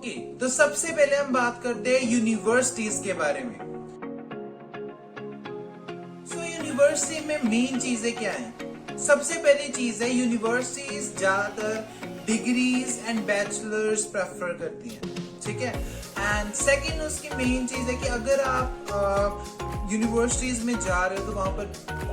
Okay, तो सबसे पहले हम बात करते हैं यूनिवर्सिटीज के बारे में। यूनिवर्सिटी में मेन चीजें क्या हैं? सबसे पहली चीज है यूनिवर्सिटीज ज्यादातर डिग्रीज एंड बैचलर्स प्रेफर करती हैं, ठीक है। एंड सेकंड उसकी मेन चीज है कि अगर आप यूनिवर्सिटीज में जा रहे हो तो वहां पर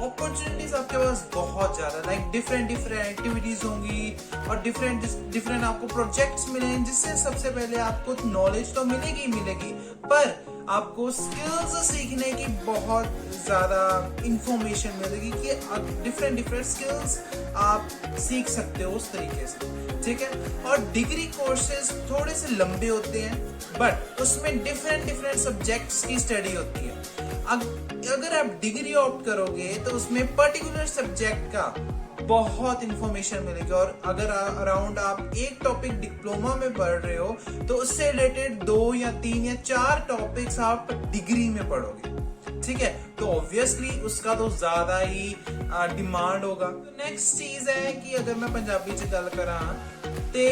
अपॉर्चुनिटीज आपके पास बहुत ज्यादा, लाइक डिफरेंट एक्टिविटीज होंगी और डिफरेंट आपको प्रोजेक्ट्स मिलेंगे, जिससे सबसे पहले आपको नॉलेज तो मिलेगी ही मिलेगी, पर आपको स्किल्स सीखने की बहुत ज्यादा इंफॉर्मेशन मिलेगी कि डिफरेंट स्किल्स आप सीख सकते हो उस तरीके से, ठीक है। और डिग्री कोर्सेज थोड़े से लंबे होते हैं, बट उसमें डिफरेंट सब्जेक्ट्स की स्टडी होती है। अगर आप डिग्री ऑप्ट करोगे तो उसमें पर्टिकुलर सब्जेक्ट का बहुत इंफॉर्मेशन मिलेगी, और अगर अराउंड आप एक टॉपिक डिप्लोमा में पढ़ रहे हो तो उससे रिलेटेड 2 या 3 या 4 टॉपिक्स आप डिग्री में पढ़ोगे, ठीक है। तो ऑब्वियसली उसका तो ज्यादा ही डिमांड होगा। तो नेक्स्ट चीज है कि अगर मैं पंजाबी च गल करा ते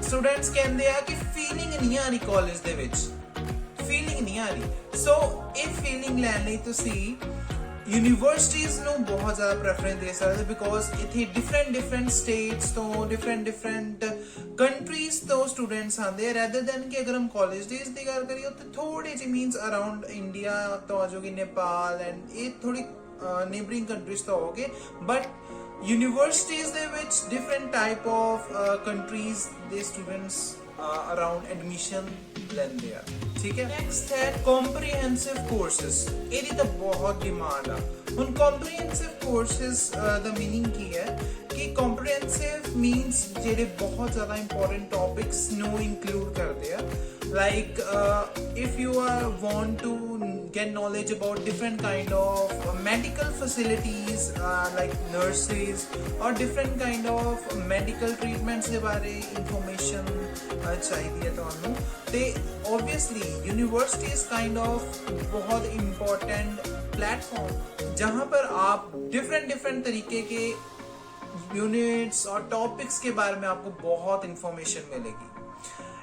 स्टूडेंट्स कहते हैं कि फीलिंग नहीं आ रही कॉलेज दे विच, फीलिंग नहीं आ रही। सो ये फीलिंग लैन लई तुसी यूनिवर्सिटीज ਨੂੰ बहुत ज्यादा प्रेफरेंस दे सकते, बिकॉज इतने डिफरेंट स्टेट्स तो डिफरेंट कंट्रीज तो स्टूडेंट्स आते हैं, रैदर देन कि अगर हम कॉलेज डेज की गल करिए तो थोड़े जी मीनस अराउंड इंडिया तो आ जाओगे, नेपाल एंड ये थोड़ी नेबरिंग कंट्रीज तो होगे, but universities they which different type of countries they students around admission लेंदे आ, ठीक है। नेक्स्ट है कॉम्प्रीहेंसिव कोर्सेस, ਇਹਦੀ ਤਾਂ ਬਹੁਤ ਡਿਮਾਂਡ ਆ। ਹੁਣ ਕॉम्प्रीहेंसिव कोर्सेस ਦਾ मीनिंग ਕੀ ਹੈ ਕਿ कॉम्प्रीहेंसिव मीन्स ਜਿਹੜੇ ਬਹੁਤ ਜ਼ਿਆਦਾ ਇੰਪੋਰਟੈਂਟ ਟੌਪਿਕਸ ਨੂੰ ਇਨਕਲੂਡ ਕਰਦੇ ਆ, like if you want to get knowledge about different kind of medical facilities like nurses or different kind of medical treatments ਦੇ ਬਾਰੇ information चाहिए ਤੁਹਾਨੂੰ, ਤੇ obviously university is kind of बहुत important platform जहां पर आप different तरीके के यूनिट्स और टॉपिक्स के बारे में आपको बहुत इंफॉर्मेशन मिलेगी।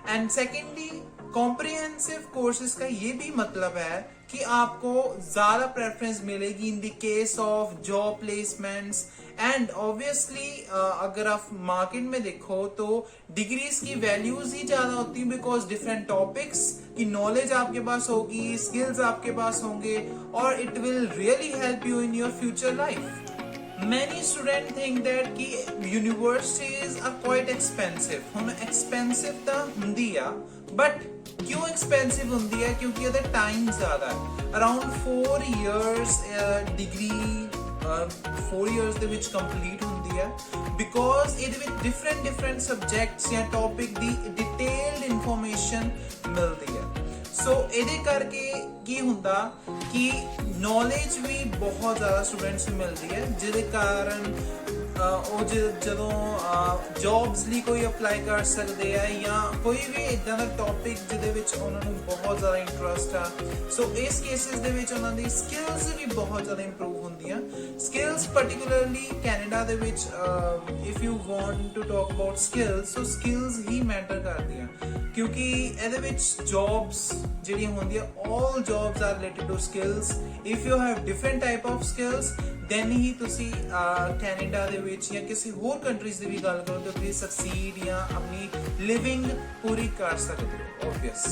एंड सेकेंडली कॉम्प्रिहेंसिव कोर्सेज का ये भी मतलब है कि आपको ज्यादा प्रेफरेंस मिलेगी in the case of job placements, and obviously अगर आप मार्केट में देखो तो डिग्रीज की वैल्यूज ही ज्यादा होती है, बिकॉज डिफरेंट टॉपिक्स की नॉलेज आपके पास होगी, स्किल्स आपके पास होंगे, और it will really help you in your future life. Many students think that कि universities are quite expensive। हम expensive तो हुंदी आ, but क्यों expensive हुंदी है? क्योंकि अदर time ज़्यादा है। Around 4 years degree 4 years ਦੇ ਵਿੱਚ complete ਹੁੰਦੀ ਹੈ, because ਇਹਦੇ ਵਿੱਚ different subjects ਜਾਂ topic ਦੀ detailed information ਮਿਲਦੀ ਹੈ। सो ਇਹਦੇ ਕਰਕੇ ਕੀ ਹੁੰਦਾ ਕਿ ਨੌਲੇਜ ਵੀ ਬਹੁਤ ਜ਼ਿਆਦਾ ਸਟੂਡੈਂਟਸ ਨੂੰ ਮਿਲਦੀ ਹੈ, ਜਿਹਦੇ ਕਾਰਨ ਉਹ ਜਦੋਂ ਜੌਬਸ ਲਈ ਕੋਈ ਅਪਲਾਈ ਕਰ ਸਕਦੇ ਆ ਜਾਂ ਕੋਈ ਵੀ ਇਦਾਂ ਦਾ ਟੌਪਿਕ ਜਿਹਦੇ ਵਿੱਚ ਉਹਨਾਂ ਨੂੰ ਬਹੁਤ ਜ਼ਿਆਦਾ ਇੰਟਰਸਟ ਆ, ਸੋ ਇਸ ਕੇਸਿਸ ਦੇ ਵਿੱਚ ਉਹਨਾਂ ਦੀ ਸਕਿੱਲਸ ਵੀ ਬਹੁਤ ਜ਼ਿਆਦਾ ਇੰਪਰੂਵ ਹੁੰਦੀਆਂ। ਸਕਿੱਲਸ ਪਾਰਟਿਕੂਲਰਲੀ ਕੈਨੇਡਾ ਦੇ ਵਿੱਚ if you want to talk about skills, so skills ਹੀ ਮੈਟਰ ਕਰਦੀਆਂ, ਕਿਉਂਕਿ ਇਹਦੇ ਵਿੱਚ ਜੌਬਸ ਜਿਹੜੀਆਂ ਹੁੰਦੀਆਂ all jobs are related to skills। if you have different type of skills then ਹੀ ਤੁਸੀਂ ਕੈਨੇਡਾ ਦੇ ਵਿੱਚ ਜਾਂ ਕਿਸੇ ਹੋਰ ਕੰਟਰੀਜ਼ ਦੀ ਵੀ ਗੱਲ ਕਰੋ ਤਾਂ ਤੁਸੀਂ ਸਕਸੀਡ ਜਾਂ ਆਪਣੀ ਲਿਵਿੰਗ पूरी कर सकते हो। ऑब्वियस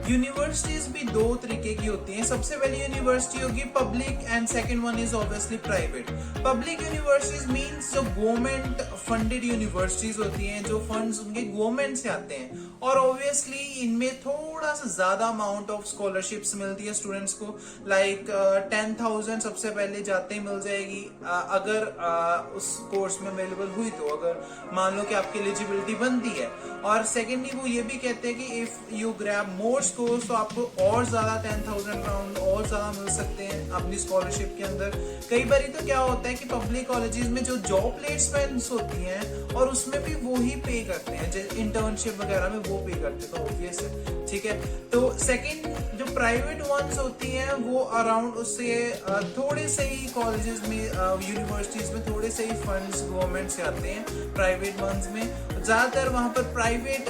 यूनिवर्सिटीज भी 2 तरीके की होती हैं। सबसे पहली यूनिवर्सिटी होगी public and second one is obviously private. Public universities means जो गवर्नमेंट फंडेड यूनिवर्सिटीज होती हैं, जो फंड्स उनके गवर्नमेंट से आते हैं, और ऑब्वियसली इनमें थोड़ा सा ज्यादा अमाउंट ऑफ स्कॉलरशिप्स मिलती है स्टूडेंट्स को, लाइक 10,000 सबसे पहले जाते ही मिल जाएगी अगर उस कोर्स में अवेलेबल हुई तो, अगर मान लो कि आपकी एलिजिबिलिटी बनती है। और सेकेंडली वो ये भी कहते हैं कि if you grab more scores तो आपको और ज्यादा 10,000 राउंड और ज्यादा मिल सकते हैं अपनी स्कॉलरशिप के अंदर। कई बार तो क्या होता है कि पब्लिक कॉलेजेस में जो जॉब प्लेसमेंट्स होती हैं और उसमें भी वो ही पे करते हैं, जैसे इंटर्नशिप वगैरह में वो पे करते हैं, तो ऑब्वियस है, ठीक है। तो सेकंड जो प्राइवेट वंस होती हैं वो अराउंड उससे थोड़े से ही कॉलेजेस में यूनिवर्सिटीज में थोड़े से ही फंड्स गवर्नमेंट से आते हैं प्राइवेट वंस में, ज्यादातर वहां पर प्राइवेट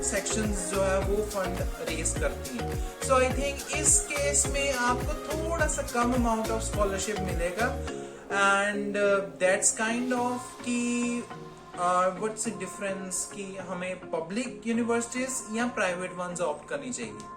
सेक्शंस जो है वो फंड रेज करती हैं। सो आई थिंक इस केस में आपको थोड़ा सा कम अमाउंट ऑफ स्कॉलरशिप मिलेगा एंड दैट्स काइंड ऑफ कि व्हाट्स द डिफरेंस कि हमें पब्लिक यूनिवर्सिटीज या प्राइवेट वंस ऑप्ट करनी चाहिए।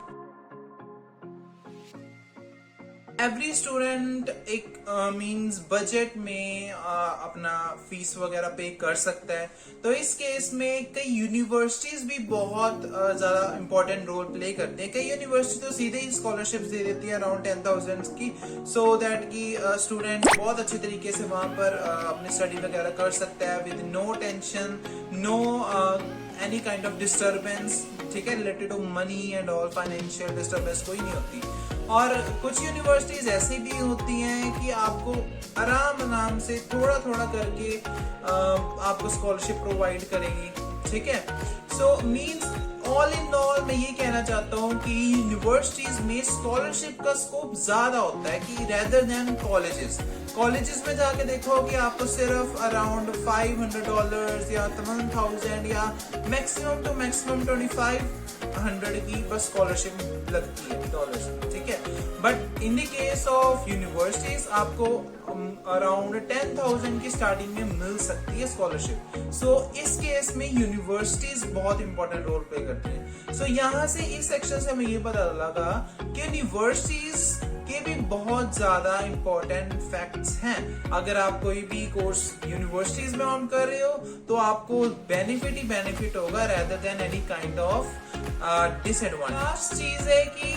एवरी स्टूडेंट एक मींस बजट में अपना फीस वगैरह पे कर सकता है, तो इस केस में कई यूनिवर्सिटीज भी बहुत ज्यादा इंपॉर्टेंट रोल प्ले करते हैं। कई यूनिवर्सिटी तो सीधे ही स्कॉलरशिप्स दे देती है अराउंड 10,000 की, सो दैट कि स्टूडेंट बहुत अच्छे तरीके से वहां पर अपनी स्टडी वगैरह कर सकता है with no tension, no any kind of disturbance, ठीक है, related to money and all, financial disturbance कोई नहीं होती। और कुछ यूनिवर्सिटीज ऐसी भी होती हैं कि आपको आराम से थोड़ा थोड़ा करके आपको स्कॉलरशिप प्रोवाइड करेगी, ठीक है। सो मींस ऑल इन ऑल मैं ये कहना चाहता हूँ कि यूनिवर्सिटीज में स्कॉलरशिप का स्कोप ज्यादा होता है कि रेदर देन कॉलेजेस में जाके देखो कि आपको सिर्फ अराउंड $500 या 1,000 या मैक्सिमम टू मैक्सिमम 2,500 की बस स्कॉलरशिप लगती है डॉलर्स, ठीक है। But in the case of universities आपको अराउंड 10,000 की स्टार्टिंग में मिल सकती है स्कॉलरशिप। सो इस केस में यूनिवर्सिटीज बहुत इंपॉर्टेंट रोल प्ले करती है। सो यहाँ से इस सेक्शन से हमें ये पता लगा कि यूनिवर्सिटीज के भी बहुत ज्यादा इंपॉर्टेंट फैक्ट्स हैं। अगर आप कोई भी कोर्स यूनिवर्सिटीज में ऑन कर रहे हो तो आपको बेनिफिट ही बेनिफिट होगा rather than any kind of disadvantage. Last चीज है कि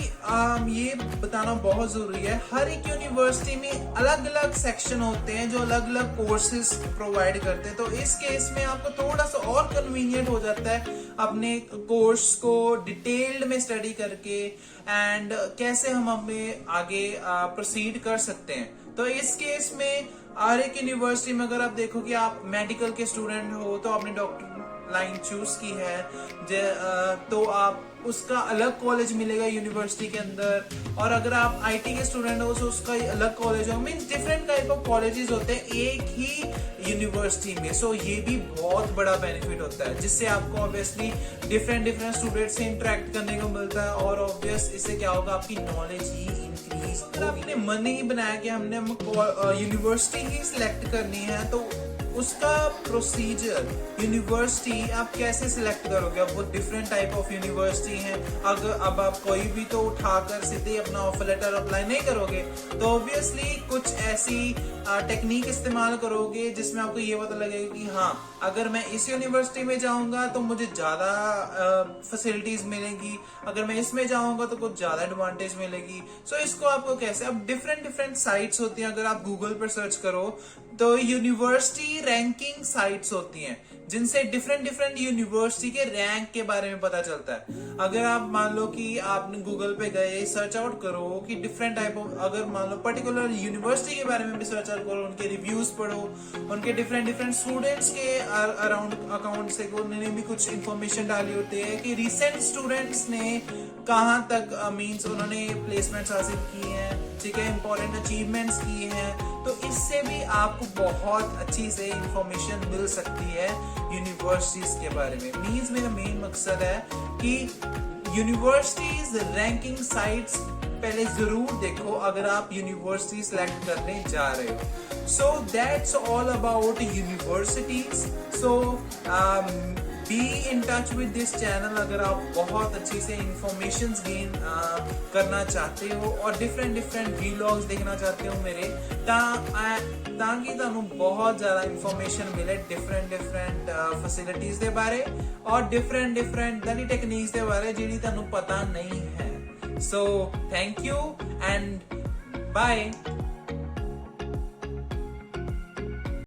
ये बताना बहुत जरूरी है, हर एक यूनिवर्सिटी में अलग अलग सेक्शन होते हैं जो अलग अलग कोर्सेज प्रोवाइड करते हैं, तो इस केस में आपको थोड़ा सा और कन्वीनियंट हो जाता है अपने कोर्स को डिटेल्ड में स्टडी करके एंड कैसे हम अपने आगे प्रोसीड कर सकते हैं। तो इस केस में हर एक यूनिवर्सिटी में अगर आप देखो कि आप मेडिकल के स्टूडेंट हो तो आपने डॉक्टर लाइन चूज की है, तो आप उसका अलग कॉलेज मिलेगा यूनिवर्सिटी के अंदर, और अगर आप आईटी के स्टूडेंट हो तो उसका अलग कॉलेज हो। Means different type of colleges होते हैं एक ही यूनिवर्सिटी में। सो ये भी बहुत बड़ा बेनिफिट होता है जिससे आपको ऑब्वियसली डिफरेंट स्टूडेंट से इंटरेक्ट करने को मिलता है, और ऑब्वियस इससे क्या होगा, आपकी नॉलेज ही इंक्रीज। अगर आपने मन नहीं बनाया कि हमने यूनिवर्सिटी ही सिलेक्ट करनी है तो उसका प्रोसीजर यूनिवर्सिटी आप कैसे सिलेक्ट करोगे। अब वो डिफरेंट टाइप ऑफ यूनिवर्सिटी है, अगर अब आप कोई भी तो उठाकर सीधे अपना ऑफर लेटर अप्लाई नहीं करोगे, तो ऑब्वियसली कुछ ऐसी टेक्निक इस्तेमाल करोगे जिसमें आपको ये पता लगेगा कि हाँ, अगर मैं इस यूनिवर्सिटी में जाऊंगा तो मुझे ज्यादा फैसिलिटीज मिलेगी, अगर मैं इसमें जाऊंगा तो कुछ ज्यादा एडवांटेज मिलेगी। सो इसको आपको कैसे, अब डिफरेंट साइट्स होती हैं, अगर आप गूगल पर सर्च करो तो यूनिवर्सिटी रैंकिंग साइट्स होती हैं जिनसे डिफरेंट यूनिवर्सिटी के रैंक के बारे में पता चलता है। अगर आप मान लो कि आपने गूगल पे गए, सर्च आउट करो कि डिफरेंट टाइप ऑफ, अगर मान लो पर्टिकुलर यूनिवर्सिटी के बारे में भी सर्च आउट करो, उनके रिव्यूज पढ़ो, उनके डिफरेंट स्टूडेंट्स के अराउंड अकाउंट से उन्होंने भी कुछ इंफॉर्मेशन डाली होती है कि रिसेंट स्टूडेंट्स ने कहाँ तक मींस उन्होंने प्लेसमेंट्स हासिल की हैं, ठीक है, इंपॉर्टेंट अचीवमेंट्स की हैं। तो इससे भी आपको बहुत अच्छी से इंफॉर्मेशन मिल सकती है यूनिवर्सिटीज के बारे में। मींस मेरा मेन मकसद है कि यूनिवर्सिटीज रैंकिंग साइट्स पहले जरूर देखो अगर आप यूनिवर्सिटी सिलेक्ट करने जा रहे हो। So that's all about universities. So be in touch with this channel अगर आप बहुत अच्छी से इंफॉर्मेशन गेन करना चाहते हो और डिफरेंट व्लॉग्स देखना चाहते हो मेरे, ताकि ਤੁਹਾਨੂੰ बहुत ज्यादा इंफॉर्मेशन मिले डिफरेंट फैसिलिटीज के बारे और डिफरेंट नई टेक्निक्स के बारे जिहड़ी ਤੁਹਾਨੂੰ पता नहीं है। So thank you and bye.